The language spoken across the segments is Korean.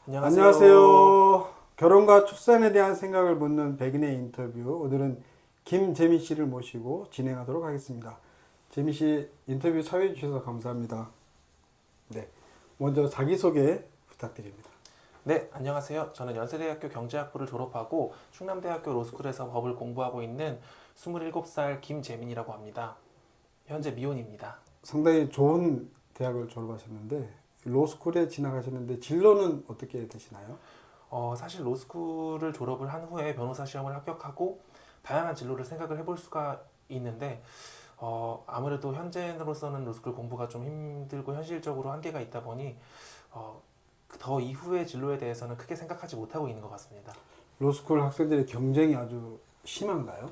안녕하세요. 안녕하세요. 결혼과 출산에 대한 생각을 묻는 백인의 인터뷰. 오늘은 김재민 씨를 모시고 진행하도록 하겠습니다. 재민 씨 인터뷰 참여해 주셔서 감사합니다. 네. 먼저 자기소개 부탁드립니다. 네, 안녕하세요. 저는 연세대학교 경제학부를 졸업하고 충남대학교 로스쿨에서 법을 공부하고 있는 27살 김재민이라고 합니다. 현재 미혼입니다. 상당히 좋은 대학을 졸업하셨는데 로스쿨에 진학하셨는데 진로는 어떻게 되시나요? 사실 로스쿨을 졸업을 한 후에 변호사 시험을 합격하고 다양한 진로를 생각을 해볼 수가 있는데 아무래도 현재로서는 로스쿨 공부가 좀 힘들고 현실적으로 한계가 있다 보니 어, 더 이후의 진로에 대해서는 크게 생각하지 못하고 있는 것 같습니다. 로스쿨 학생들의 경쟁이 아주 심한가요?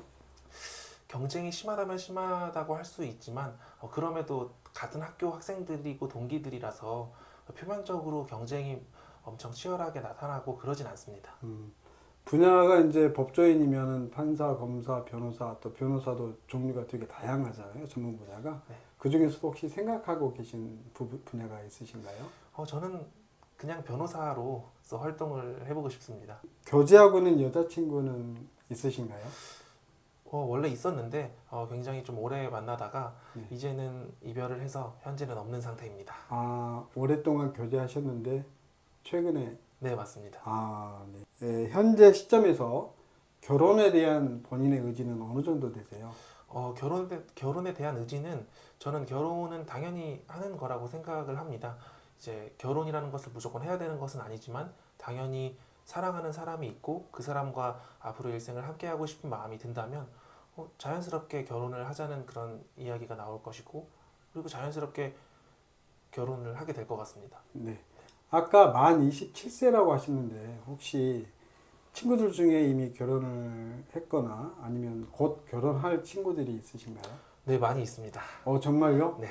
경쟁이 심하다면 심하다고 할 수 있지만 그럼에도 같은 학교 학생들이고 동기들이라서 표면적으로 경쟁이 엄청 치열하게 나타나고 그러진 않습니다. 분야가 이제 법조인이면은 판사, 검사, 변호사, 또 변호사도 종류가 되게 다양하잖아요. 전문 분야가. 네. 그 중에서 혹시 생각하고 계신 분야가 있으신가요? 저는 그냥 변호사로서 활동을 해보고 싶습니다. 교제하고 있는 여자친구는 있으신가요? 원래 있었는데 굉장히 좀 오래 만나다가 네. 이제는 이별을 해서 현재는 없는 상태입니다. 아, 오랫동안 교제하셨는데 최근에 네, 맞습니다. 네. 현재 시점에서 결혼에 대한 본인의 의지는 어느 정도 되세요? 결혼에 대한 의지는 저는 결혼은 당연히 하는 거라고 생각을 합니다. 이제 결혼이라는 것을 무조건 해야 되는 것은 아니지만 당연히 사랑하는 사람이 있고 그 사람과 앞으로 일생을 함께하고 싶은 마음이 든다면 자연스럽게 결혼을 하자는 그런 이야기가 나올 것이고 그리고 자연스럽게 결혼을 하게 될 것 같습니다. 네. 아까 만 27세라고 하셨는데 혹시 친구들 중에 이미 결혼을 했거나 아니면 곧 결혼할 친구들이 있으신가요? 네, 많이 있습니다. 정말요? 네.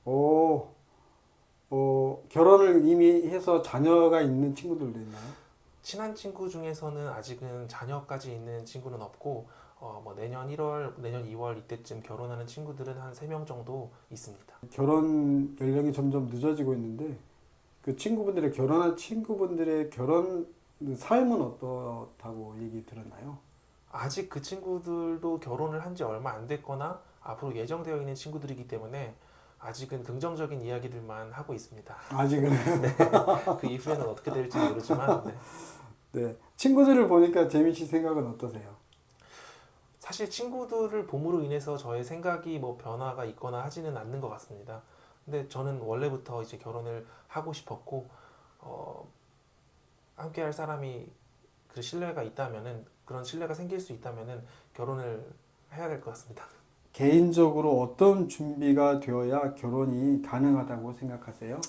오, 결혼을 이미 해서 자녀가 있는 친구들도 있나요? 친한 친구 중에서는 아직은 자녀까지 있는 친구는 없고 뭐 내년 1월, 내년 2월 이때쯤 결혼하는 친구들은 한 3명 정도 있습니다. 결혼 연령이 점점 늦어지고 있는데 그 친구분들의 결혼한 친구분들의 결혼 삶은 어떻다고 얘기 들었나요? 아직 그 친구들도 결혼을 한 지 얼마 안 됐거나 앞으로 예정되어 있는 친구들이기 때문에 아직은 긍정적인 이야기들만 하고 있습니다. 아직은. 그 이후에는 어떻게 될지 모르지만 네. 네. 친구들을 보니까 재민 씨 생각은 어떠세요? 사실 친구들을 봄으로 인해서 저의 생각이 뭐 변화가 있거나 하지는 않는 것 같습니다. 근데 저는 원래부터 이제 결혼을 하고 싶었고 어, 함께할 사람이 그 신뢰가 있다면은 그런 신뢰가 생길 수 있다면은 결혼을 해야 될 것 같습니다. 개인적으로 어떤 준비가 되어야 결혼이 가능하다고 생각하세요?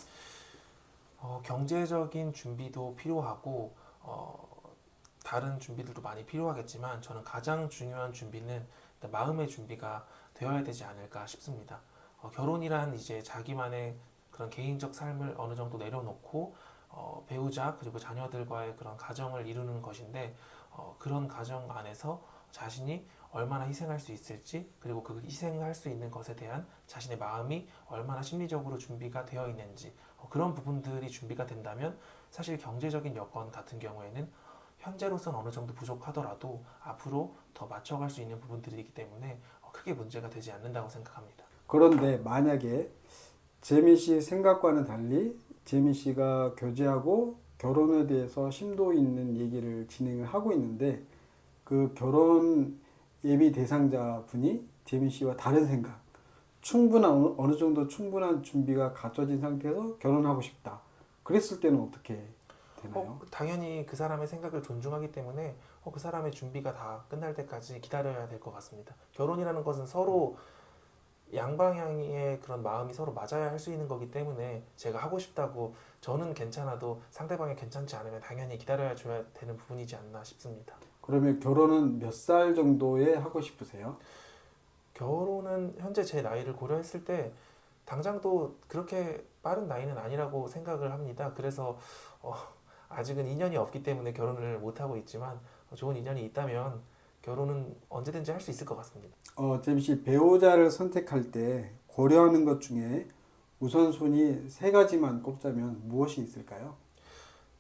경제적인 준비도 필요하고 다른 준비들도 많이 필요하겠지만 저는 가장 중요한 준비는 일단 마음의 준비가 되어야 되지 않을까 싶습니다. 결혼이란 이제 자기만의 그런 개인적 삶을 어느 정도 내려놓고 배우자 그리고 자녀들과의 그런 가정을 이루는 것인데 그런 가정 안에서 자신이 얼마나 희생할 수 있을지 그리고 그 희생할 수 있는 것에 대한 자신의 마음이 얼마나 심리적으로 준비가 되어 있는지 그런 부분들이 준비가 된다면 사실 경제적인 여건 같은 경우에는 현재로선 어느 정도 부족하더라도 앞으로 더 맞춰갈 수 있는 부분들이기 때문에 크게 문제가 되지 않는다고 생각합니다. 그런데 만약에 재민 씨 생각과는 달리 재민 씨가 교제하고 결혼에 대해서 심도 있는 얘기를 진행을 하고 있는데 그 결혼 예비 대상자 분이 재민 씨와 다른 생각, 충분한 어느 정도 충분한 준비가 갖춰진 상태에서 결혼하고 싶다. 그랬을 때는 어떻게 되나요? 당연히 그 사람의 생각을 존중하기 때문에 그 사람의 준비가 다 끝날 때까지 기다려야 될 것 같습니다. 결혼이라는 것은 서로 양방향의 그런 마음이 서로 맞아야 할 수 있는 거기 때문에 제가 하고 싶다고 저는 괜찮아도 상대방이 괜찮지 않으면 당연히 기다려야 줘야 되는 부분이지 않나 싶습니다. 그러면 결혼은 몇 살 정도에 하고 싶으세요? 결혼은 현재 제 나이를 고려했을 때 당장도 그렇게 빠른 나이는 아니라고 생각을 합니다. 그래서 어, 아직은 인연이 없기 때문에 결혼을 못 하고 있지만 좋은 인연이 있다면 결혼은 언제든지 할 수 있을 것 같습니다. 재민 씨 배우자를 선택할 때 고려하는 것 중에 우선순위 세 가지만 꼽자면 무엇이 있을까요?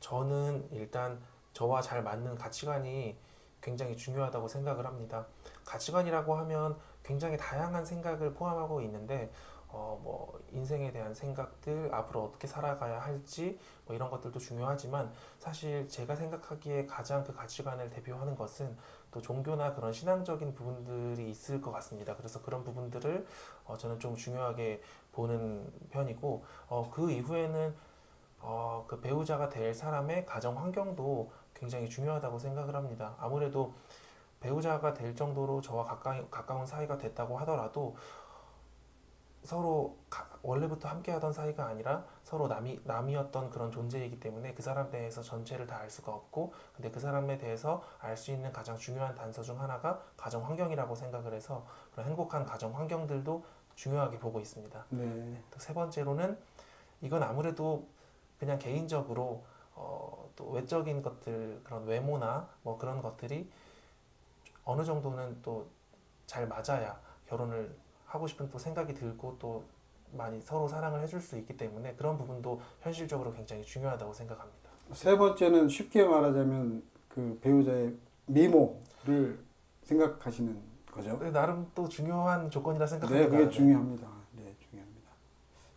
저는 일단 저와 잘 맞는 가치관이 굉장히 중요하다고 생각을 합니다. 가치관이라고 하면 굉장히 다양한 생각을 포함하고 있는데 뭐 인생에 대한 생각들, 앞으로 어떻게 살아가야 할지 뭐 이런 것들도 중요하지만 사실 제가 생각하기에 가장 그 가치관을 대표하는 것은 또 종교나 그런 신앙적인 부분들이 있을 것 같습니다. 그래서 그런 부분들을 저는 좀 중요하게 보는 편이고 그 이후에는 그 배우자가 될 사람의 가정 환경도 굉장히 중요하다고 생각을 합니다. 아무래도 배우자가 될 정도로 저와 가까운 사이가 됐다고 하더라도 서로 원래부터 함께하던 사이가 아니라 서로 남이었던 그런 존재이기 때문에 그 사람에 대해서 전체를 다 알 수가 없고, 근데 그 사람에 대해서 알 수 있는 가장 중요한 단서 중 하나가 가정 환경이라고 생각을 해서 그런 행복한 가정 환경들도 중요하게 보고 있습니다. 네. 또 세 번째로는 이건 아무래도 그냥 개인적으로 또 외적인 것들, 그런 외모나 뭐 그런 것들이 어느 정도는 또 잘 맞아야 결혼을 하고 싶은 또 생각이 들고 또 많이 서로 사랑을 해줄 수 있기 때문에 그런 부분도 현실적으로 굉장히 중요하다고 생각합니다. 세 번째는 쉽게 말하자면 그 배우자의 미모를 생각하시는 거죠. 근데 나름 또 중요한 조건이라 네, 생각합니다. 그게 네. 중요합니다. 네, 중요합니다.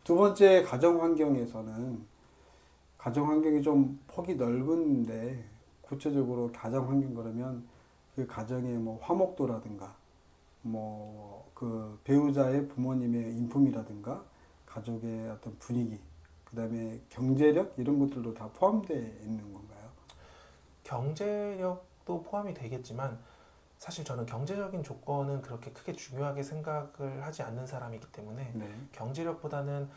두 번째 가정 환경에서는 가정 환경이 좀 폭이 넓은데 구체적으로 가정 환경 그러면 그 가정의 뭐 화목도라든가 뭐 그 배우자의 부모님의 인품이라든가 가족의 어떤 분위기 그다음에 경제력 이런 것들도 다 포함되어 있는 건가요? 경제력도 포함이 되겠지만 사실 저는 경제적인 조건은 그렇게 크게 중요하게 생각을 하지 않는 사람이기 때문에 네. 경제력보다는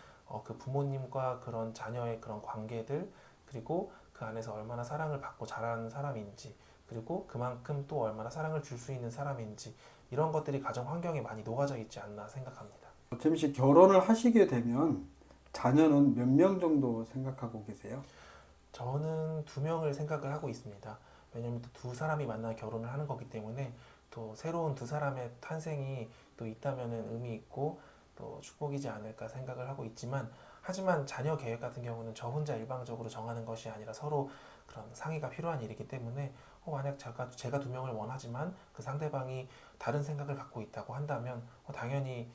그 부모님과 그런 자녀의 그런 관계들, 그리고 그 안에서 얼마나 사랑을 받고 자라는 사람인지, 그리고 그만큼 또 얼마나 사랑을 줄 수 있는 사람인지, 이런 것들이 가정 환경에 많이 녹아져 있지 않나 생각합니다. 재민 씨 결혼을 하시게 되면 자녀는 몇 명 정도 생각하고 계세요? 저는 두 명을 생각을 하고 있습니다. 왜냐하면 또 두 사람이 만나 결혼을 하는 거기 때문에 또 새로운 두 사람의 탄생이 또 있다면은 의미 있고 또 축복이지 않을까 생각을 하고 있지만, 하지만 자녀 계획 같은 경우는 저 혼자 일방적으로 정하는 것이 아니라 서로 그런 상의가 필요한 일이기 때문에 만약 제가 두 명을 원하지만 그 상대방이 다른 생각을 갖고 있다고 한다면 당연히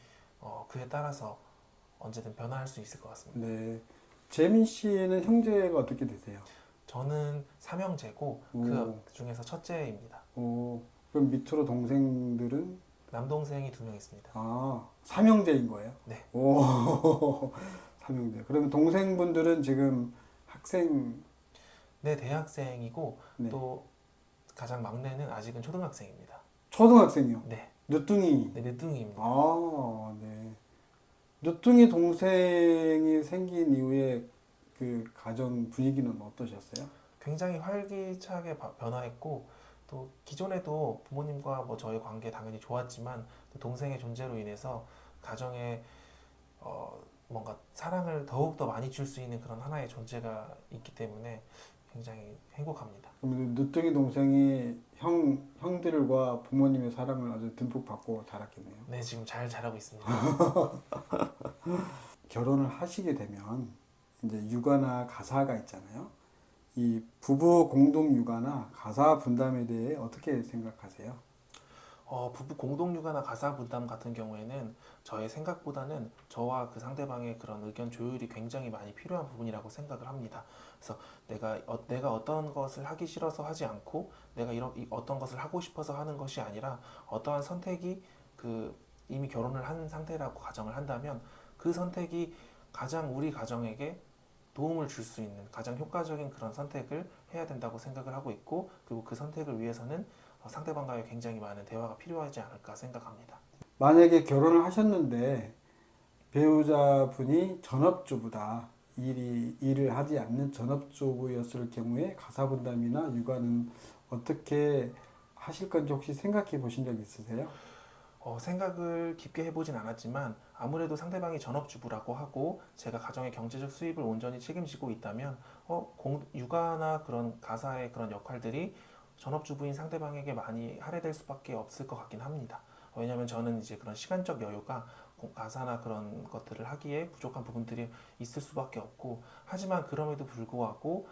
그에 따라서 언제든 변화할 수 있을 것 같습니다. 네. 재민 씨는 형제가 어떻게 되세요? 저는 삼형제고 오, 그 중에서 첫째입니다. 오, 그럼 밑으로 동생들은 남동생이 두 명 있습니다. 삼형제인 거예요? 네. 오, 삼형제. 그러면 동생분들은 지금 학생, 네, 대학생이고 네. 또 가장 막내는 아직은 초등학생입니다. 초등학생이요. 네. 늦둥이. 네, 늦둥이입니다. 네. 늦둥이 동생이 생긴 이후에 그 가정 분위기는 어떠셨어요? 굉장히 활기차게 변화했고 또 기존에도 부모님과 뭐 저의 관계 당연히 좋았지만 또 동생의 존재로 인해서 가정에 뭔가 사랑을 더욱더 많이 줄 수 있는 그런 하나의 존재가 있기 때문에 굉장히 행복합니다. 그러면 늦둥이 동생이 형들과 부모님의 사랑을 아주 듬뿍 받고 자랐겠네요. 네, 지금 잘 자라고 있습니다. 결혼을 하시게 되면 이제 육아나 가사가 있잖아요. 이 부부 공동 육아나 가사 분담에 대해 어떻게 생각하세요? 부부 공동 육아나 가사 분담 같은 경우에는 저의 생각보다는 저와 그 상대방의 그런 의견 조율이 굉장히 많이 필요한 부분이라고 생각을 합니다. 그래서 내가 어떤 것을 하기 싫어서 하지 않고 내가 어떤 것을 하고 싶어서 하는 것이 아니라 어떠한 선택이 이미 결혼을 한 상태라고 가정을 한다면 그 선택이 가장 우리 가정에게 도움을 줄 수 있는 가장 효과적인 그런 선택을 해야 된다고 생각을 하고 있고, 그리고 그 선택을 위해서는 상대방과의 굉장히 많은 대화가 필요하지 않을까 생각합니다. 만약에 결혼을 하셨는데 배우자분이 전업주부다. 일을 하지 않는 전업주부였을 경우에 가사 분담이나 육아는 어떻게 하실 건지 혹시 생각해 보신 적 있으세요? 생각을 깊게 해보진 않았지만 아무래도 상대방이 전업주부라고 하고 제가 가정의 경제적 수입을 온전히 책임지고 있다면 육아나 그런 가사의 그런 역할들이 전업주부인 상대방에게 많이 할애될 수밖에 없을 것 같긴 합니다. 왜냐하면 저는 이제 그런 시간적 여유가 가사나 그런 것들을 하기에 부족한 부분들이 있을 수밖에 없고, 하지만 그럼에도 불구하고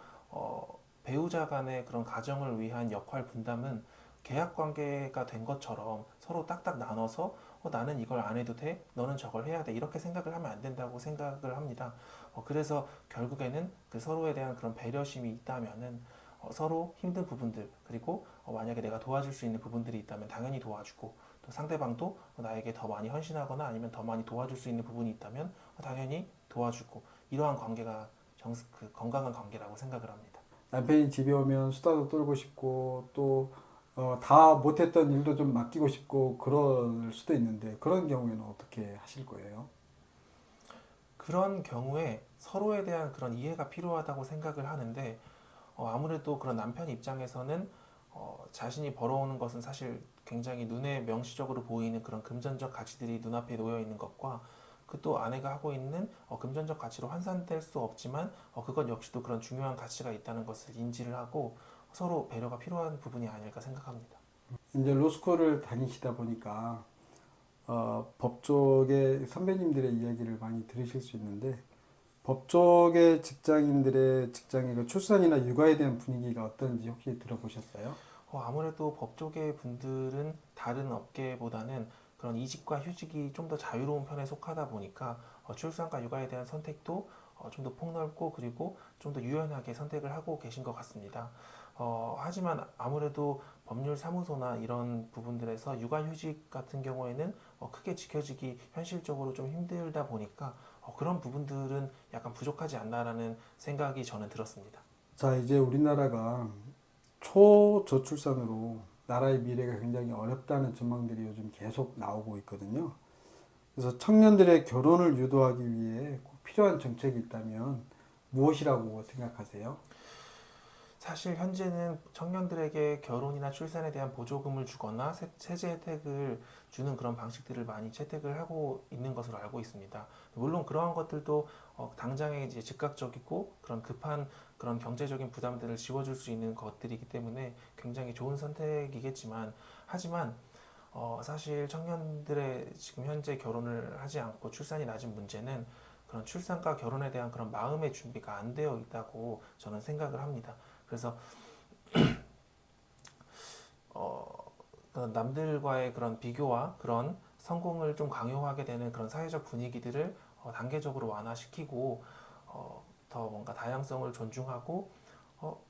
배우자 간의 그런 가정을 위한 역할 분담은 계약 관계가 된 것처럼 서로 딱딱 나눠서 나는 이걸 안 해도 돼, 너는 저걸 해야 돼, 이렇게 생각을 하면 안 된다고 생각을 합니다. 그래서 결국에는 그 서로에 대한 그런 배려심이 있다면은 서로 힘든 부분들, 그리고 만약에 내가 도와줄 수 있는 부분들이 있다면 당연히 도와주고, 또 상대방도 나에게 더 많이 헌신하거나 아니면 더 많이 도와줄 수 있는 부분이 있다면 당연히 도와주고, 이러한 관계가 건강한 관계라고 생각을 합니다. 남편이 집에 오면 수다도 떨고 싶고 또 다 못했던 일도 좀 맡기고 싶고 그럴 수도 있는데 그런 경우에는 어떻게 하실 거예요? 그런 경우에 서로에 대한 그런 이해가 필요하다고 생각을 하는데, 아무래도 그런 남편 입장에서는 자신이 벌어오는 것은 사실 굉장히 눈에 명시적으로 보이는 그런 금전적 가치들이 눈앞에 놓여 있는 것과, 그 또 아내가 하고 있는 금전적 가치로 환산될 수 없지만 그것 역시도 그런 중요한 가치가 있다는 것을 인지를 하고 서로 배려가 필요한 부분이 아닐까 생각합니다. 이제 로스쿨을 다니시다 보니까 법 쪽의 선배님들의 이야기를 많이 들으실 수 있는데 법 쪽의 직장인들의 직장의 그 출산이나 육아에 대한 분위기가 어떤지 혹시 들어보셨어요? 아무래도 법조계 분들은 다른 업계보다는 그런 이직과 휴직이 좀 더 자유로운 편에 속하다 보니까 출산과 육아에 대한 선택도 좀 더 폭넓고, 그리고 좀 더 유연하게 선택을 하고 계신 것 같습니다. 하지만 아무래도 법률 사무소나 이런 부분들에서 육아휴직 같은 경우에는 크게 지켜지기 현실적으로 좀 힘들다 보니까 그런 부분들은 약간 부족하지 않나라는 생각이 저는 들었습니다. 자, 이제 우리나라가 초저출산으로 나라의 미래가 굉장히 어렵다는 전망들이 요즘 계속 나오고 있거든요. 그래서 청년들의 결혼을 유도하기 위해 꼭 필요한 정책이 있다면 무엇이라고 생각하세요? 사실 현재는 청년들에게 결혼이나 출산에 대한 보조금을 주거나 세제 혜택을 주는 그런 방식들을 많이 채택을 하고 있는 것으로 알고 있습니다. 물론 그러한 것들도 당장의 이제 즉각적이고 그런 급한 그런 경제적인 부담들을 지워줄 수 있는 것들이기 때문에 굉장히 좋은 선택이겠지만, 하지만 사실 청년들의 지금 현재 결혼을 하지 않고 출산이 낮은 문제는 그런 출산과 결혼에 대한 그런 마음의 준비가 안 되어 있다고 저는 생각을 합니다. 그래서 그런 남들과의 그런 비교와 그런 성공을 좀 강요하게 되는 그런 사회적 분위기들을 단계적으로 완화시키고 더 뭔가 다양성을 존중하고 어,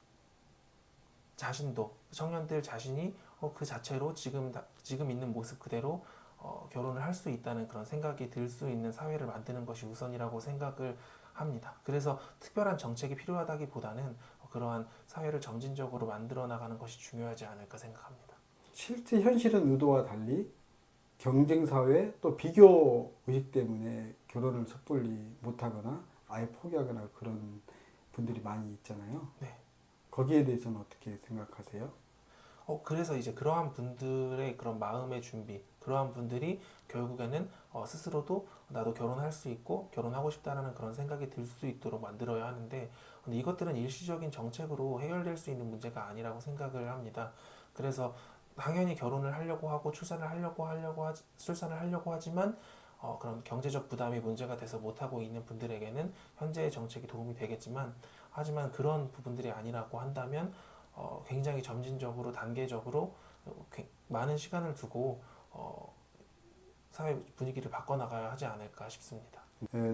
자신도 청년들 자신이 그 자체로 지금 있는 모습 그대로 결혼을 할 수 있다는 그런 생각이 들 수 있는 사회를 만드는 것이 우선이라고 생각을 합니다. 그래서 특별한 정책이 필요하다기보다는 그러한 사회를 점진적으로 만들어 나가는 것이 중요하지 않을까 생각합니다. 실제 현실은 의도와 달리 경쟁 사회 또 비교 의식 때문에 결혼을 섣불리 못하거나 아예 포기하거나 그런 분들이 많이 있잖아요. 네. 거기에 대해서는 어떻게 생각하세요? 그래서 이제 그러한 분들의 그런 마음의 준비, 그러한 분들이 결국에는 스스로도 나도 결혼할 수 있고 결혼하고 싶다라는 그런 생각이 들 수 있도록 만들어야 하는데, 근데 이것들은 일시적인 정책으로 해결될 수 있는 문제가 아니라고 생각을 합니다. 그래서 당연히 결혼을 하려고 하고 출산을 하려고 하지만 그런 경제적 부담이 문제가 돼서 못하고 있는 분들에게는 현재의 정책이 도움이 되겠지만, 하지만 그런 부분들이 아니라고 한다면 굉장히 점진적으로 단계적으로 많은 시간을 두고 사회 분위기를 바꿔나가야 하지 않을까 싶습니다.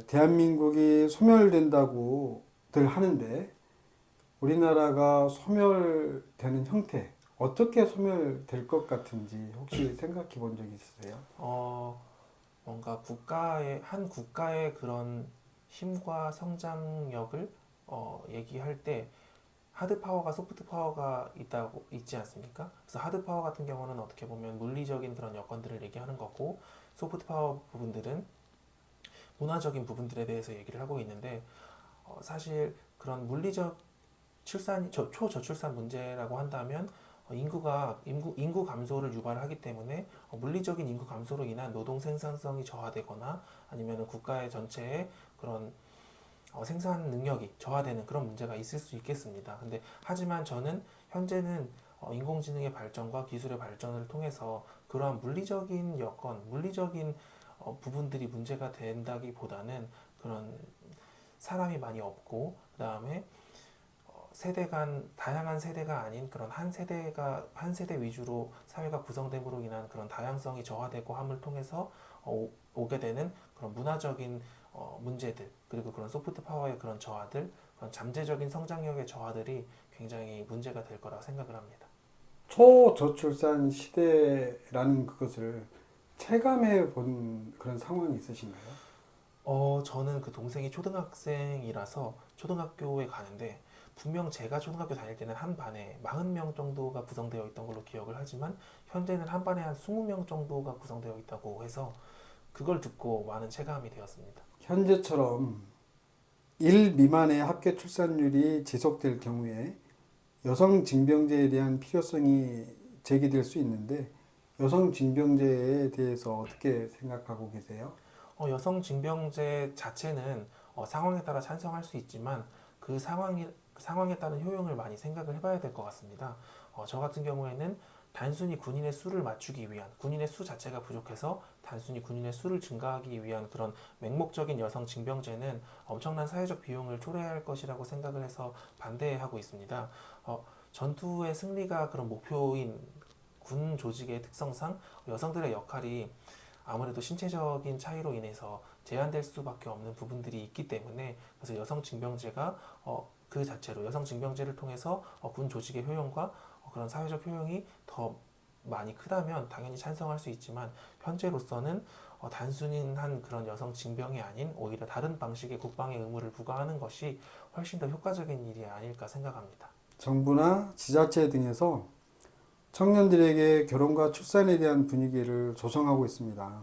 대한민국이 소멸된다고들 하는데 우리나라가 소멸되는 형태 어떻게 소멸될 것 같은지 혹시 생각해 본 적 있으세요? 뭔가 한 국가의 그런 힘과 성장력을 얘기할 때 하드 파워가 소프트 파워가 있지 않습니까? 그래서 하드 파워 같은 경우는 어떻게 보면 물리적인 그런 여건들을 얘기하는 거고, 소프트 파워 부분들은 문화적인 부분들에 대해서 얘기를 하고 있는데, 사실 그런 물리적 초저출산 문제라고 한다면 인구 감소를 유발하기 때문에 물리적인 인구 감소로 인한 노동 생산성이 저하되거나 아니면 국가의 전체의 그런 생산 능력이 저하되는 그런 문제가 있을 수 있겠습니다. 근데 하지만 저는 현재는 인공지능의 발전과 기술의 발전을 통해서 그러한 물리적인 여건, 물리적인 부분들이 문제가 된다기보다는 그런 사람이 많이 없고, 그다음에 세대 간 다양한 세대가 아닌 그런 한 세대 위주로 사회가 구성됨으로 인한 그런 다양성이 저하되고 함을 통해서 오게 되는 그런 문화적인 문제들, 그리고 그런 소프트 파워의 그런 저하들, 그런 잠재적인 성장력의 저하들이 굉장히 문제가 될 거라 생각을 합니다. 초저출산 시대라는 그것을 체감해 본 그런 상황이 있으신가요? 저는 그 동생이 초등학생이라서 초등학교에 가는데, 분명 제가 초등학교 다닐 때는 한 반에 40명 정도가 구성되어 있던 걸로 기억을 하지만, 현재는 한 반에 한 20명 정도가 구성되어 있다고 해서 그걸 듣고 많은 체감이 되었습니다. 현재처럼 1 미만의 합계 출산율이 지속될 경우에 여성 징병제에 대한 필요성이 제기될 수 있는데 여성 징병제에 대해서 어떻게 생각하고 계세요? 여성 징병제 자체는 상황에 따라 찬성할 수 있지만, 상황에 따른 효용을 많이 생각을 해봐야 될 것 같습니다. 저 같은 경우에는 단순히 군인의 수를 맞추기 위한, 군인의 수 자체가 부족해서 단순히 군인의 수를 증가하기 위한 그런 맹목적인 여성 징병제는 엄청난 사회적 비용을 초래할 것이라고 생각을 해서 반대하고 있습니다. 전투의 승리가 그런 목표인 군 조직의 특성상 여성들의 역할이 아무래도 신체적인 차이로 인해서 제한될 수밖에 없는 부분들이 있기 때문에, 그래서 여성 징병제가 그 자체로 여성 징병제를 통해서 군 조직의 효용과 그런 사회적 효용이 더 많이 크다면 당연히 찬성할 수 있지만, 현재로서는 단순한 그런 여성 징병이 아닌 오히려 다른 방식의 국방의 의무를 부과하는 것이 훨씬 더 효과적인 일이 아닐까 생각합니다. 정부나 지자체 등에서 청년들에게 결혼과 출산에 대한 분위기를 조성하고 있습니다.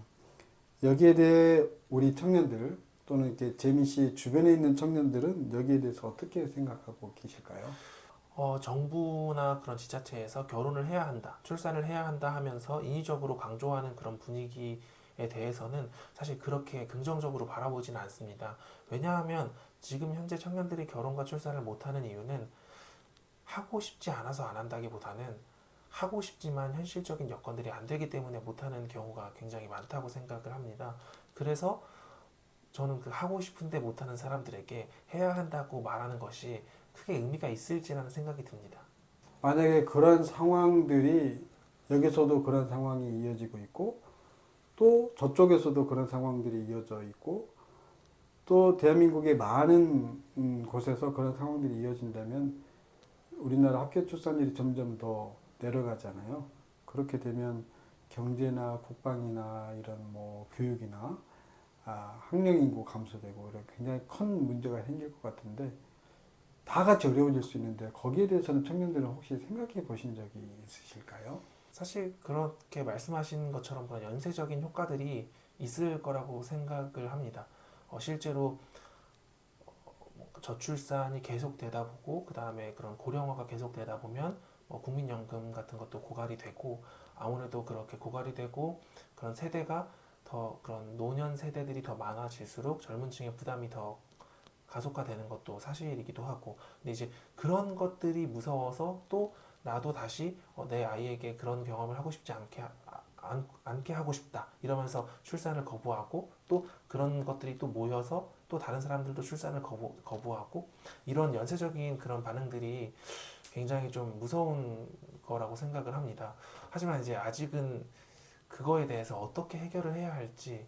여기에 대해 우리 청년들 또는 이렇게 재민 씨 주변에 있는 청년들은 여기에 대해서 어떻게 생각하고 계실까요? 정부나 그런 지자체에서 결혼을 해야 한다, 출산을 해야 한다 하면서 인위적으로 강조하는 그런 분위기에 대해서는 사실 그렇게 긍정적으로 바라보지는 않습니다. 왜냐하면 지금 현재 청년들이 결혼과 출산을 못하는 이유는 하고 싶지 않아서 안 한다기보다는 하고 싶지만 현실적인 여건들이 안 되기 때문에 못하는 경우가 굉장히 많다고 생각을 합니다. 그래서 저는 그 하고 싶은데 못하는 사람들에게 해야 한다고 말하는 것이 크게 의미가 있을지라는 생각이 듭니다. 만약에 그런 상황들이 여기서도 그런 상황이 이어지고 있고 또 저쪽에서도 그런 상황들이 이어져 있고 또 대한민국의 많은 곳에서 그런 상황들이 이어진다면 우리나라 합계 출산율이 점점 더 내려가잖아요. 그렇게 되면 경제나 국방이나 이런 뭐 교육이나 학령 인구 감소되고 이런 굉장히 큰 문제가 생길 것 같은데 다 같이 어려워질 수 있는데 거기에 대해서는 청년들은 혹시 생각해 보신 적이 있으실까요? 사실 그렇게 말씀하신 것처럼 그런 연쇄적인 효과들이 있을 거라고 생각을 합니다. 실제로 저출산이 계속되다 보고, 그 다음에 그런 고령화가 계속되다 보면 국민연금 같은 것도 고갈이 되고, 아무래도 그렇게 고갈이 되고 그런 세대가 더 그런 노년 세대들이 더 많아질수록 젊은 층의 부담이 더 가속화되는 것도 사실이기도 하고, 근데 이제 그런 것들이 무서워서 또 나도 다시 내 아이에게 그런 경험을 하고 싶지 않게 하고 싶다 이러면서 출산을 거부하고, 또 그런 것들이 또 모여서 또 다른 사람들도 출산을 거부하고, 이런 연쇄적인 그런 반응들이 굉장히 좀 무서운 거라고 생각을 합니다. 하지만 이제 아직은 그거에 대해서 어떻게 해결을 해야 할지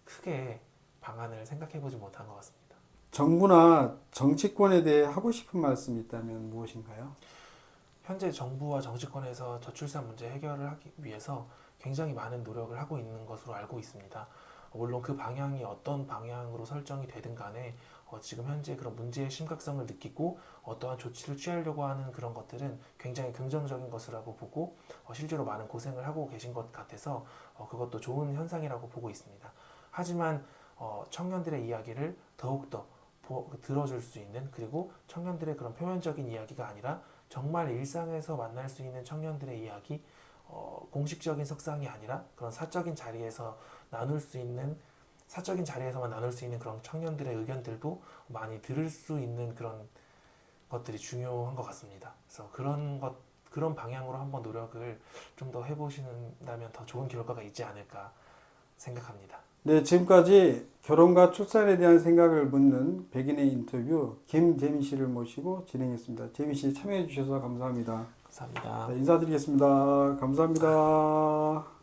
크게 방안을 생각해 보지 못한 것 같습니다. 정부나 정치권에 대해 하고 싶은 말씀이 있다면 무엇인가요? 현재 정부와 정치권에서 저출산 문제 해결을 하기 위해서 굉장히 많은 노력을 하고 있는 것으로 알고 있습니다. 물론 그 방향이 어떤 방향으로 설정이 되든 간에 지금 현재 그런 문제의 심각성을 느끼고 어떠한 조치를 취하려고 하는 그런 것들은 굉장히 긍정적인 것이라고 보고, 실제로 많은 고생을 하고 계신 것 같아서 그것도 좋은 현상이라고 보고 있습니다. 하지만 청년들의 이야기를 더욱더 들어줄 수 있는, 그리고 청년들의 그런 표면적인 이야기가 아니라 정말 일상에서 만날 수 있는 청년들의 이야기, 공식적인 석상이 아니라 그런 사적인 자리에서만 나눌 수 있는 그런 청년들의 의견들도 많이 들을 수 있는 그런 것들이 중요한 것 같습니다. 그래서 그런 방향으로 한번 노력을 좀 더 해보신다면 더 좋은 결과가 있지 않을까 생각합니다. 네, 지금까지 결혼과 출산에 대한 생각을 묻는 백인의 인터뷰 김재민 씨를 모시고 진행했습니다. 재민 씨 참여해 주셔서 감사합니다. 감사합니다. 네, 인사드리겠습니다. 감사합니다.